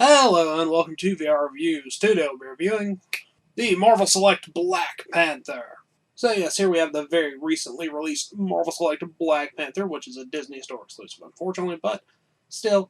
Hello and welcome to VR Reviews. Today we'll be reviewing the Marvel Select Black Panther. So yes, here we have the very recently released Marvel Select Black Panther, which is a Disney Store exclusive, unfortunately, but still,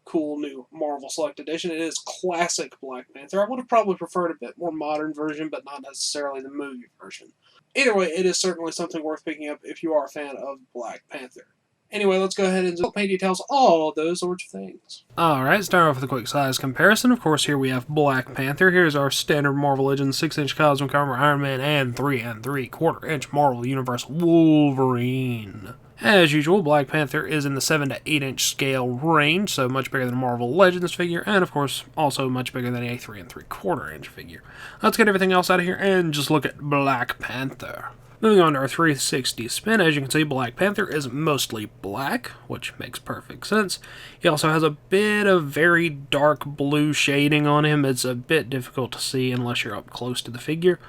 cool new Marvel Select Edition. It is classic Black Panther. I would have probably preferred a bit more modern version, but not necessarily the movie version. Either way, it is certainly something worth picking up if you are a fan of Black Panther. Anyway, let's go ahead and pay details, all those sorts of things. Alright, start off with a quick size comparison. Of course, here we have Black Panther. Here's our standard Marvel Legends 6-inch Cosmic Armor Iron Man and 3 3/4-inch Marvel Universe Wolverine. As usual, Black Panther is in the 7 to 8-inch scale range, so much bigger than a Marvel Legends figure, and of course, also much bigger than a 3 3/4-inch figure. Let's get everything else out of here and just look at Black Panther. Moving on to our 360 spin, as you can see, Black Panther is mostly black, which makes perfect sense. He also has a bit of very dark blue shading on him. It's a bit difficult to see unless you're up close to the figure.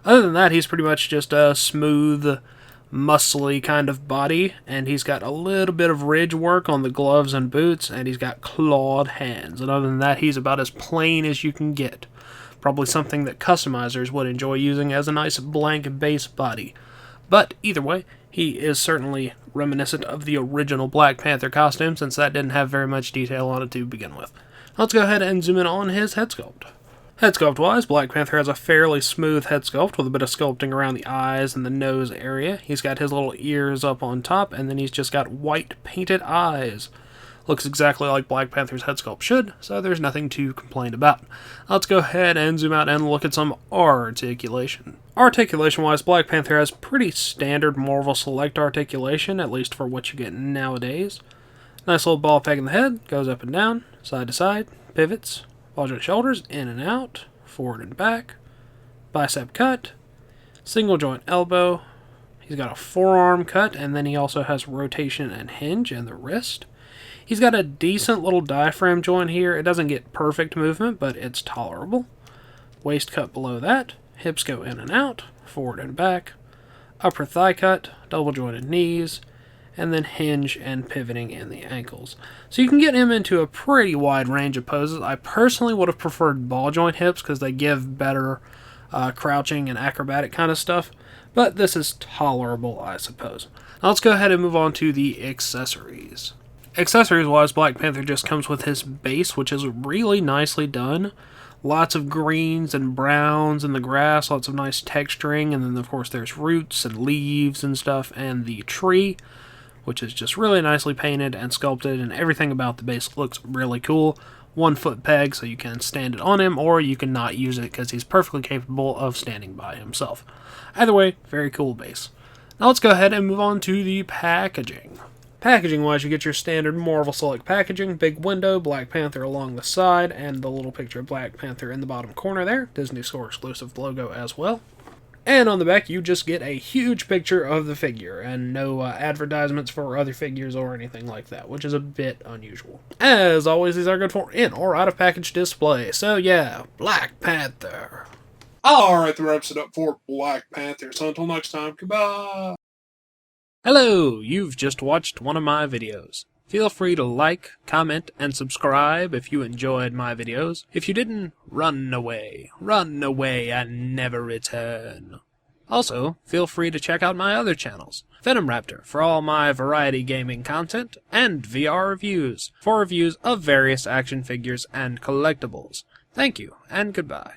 Other than that, he's pretty much just a smooth, muscly kind of body, and he's got a little bit of ridge work on the gloves and boots, and he's got clawed hands. And other than that, he's about as plain as you can get. Probably something that customizers would enjoy using as a nice blank base body. But either way, he is certainly reminiscent of the original Black Panther costume, since that didn't have very much detail on it to begin with. Let's go ahead and zoom in on his head sculpt. Head sculpt wise, Black Panther has a fairly smooth head sculpt with a bit of sculpting around the eyes and the nose area. He's got his little ears up on top, and then he's just got white painted eyes. Looks exactly like Black Panther's head sculpt should, so there's nothing to complain about. Let's go ahead and zoom out and look at some articulation. Articulation-wise, Black Panther has pretty standard Marvel Select articulation, at least for what you get nowadays. Nice little ball peg in the head, goes up and down, side to side, pivots, ball joint shoulders, in and out, forward and back, bicep cut, single joint elbow. He's got a forearm cut, and then he also has rotation and hinge in the wrist. He's got a decent little diaphragm joint here. It doesn't get perfect movement, but it's tolerable. Waist cut below that. Hips go in and out, forward and back. Upper thigh cut, double jointed knees, and then hinge and pivoting in the ankles. So you can get him into a pretty wide range of poses. I personally would have preferred ball joint hips because they give better crouching and acrobatic kind of stuff. But this is tolerable, I suppose. Now let's go ahead and move on to the accessories. Accessories-wise, Black Panther just comes with his base, which is really nicely done. Lots of greens and browns in the grass, lots of nice texturing, and then of course there's roots and leaves and stuff, and the tree, which is just really nicely painted and sculpted, and everything about the base looks really cool. 1 foot peg, so you can stand it on him, or you can not use it because he's perfectly capable of standing by himself. Either way, very cool base. Now let's go ahead and move on to the packaging. Packaging-wise, you get your standard Marvel Select packaging, big window, Black Panther along the side, and the little picture of Black Panther in the bottom corner there, Disney Store exclusive logo as well. And on the back, you just get a huge picture of the figure, and no advertisements for other figures or anything like that, which is a bit unusual. As always, these are good for in or out of package display, so yeah, Black Panther. Alright, that wraps it up for Black Panther, so until next time, goodbye! Hello, you've just watched one of my videos. Feel free to like, comment, and subscribe if you enjoyed my videos. If you didn't, run away and never return. Also, feel free to check out my other channels, Venom Raptor for all my variety gaming content, and VR Reviews for reviews of various action figures and collectibles. Thank you, and goodbye.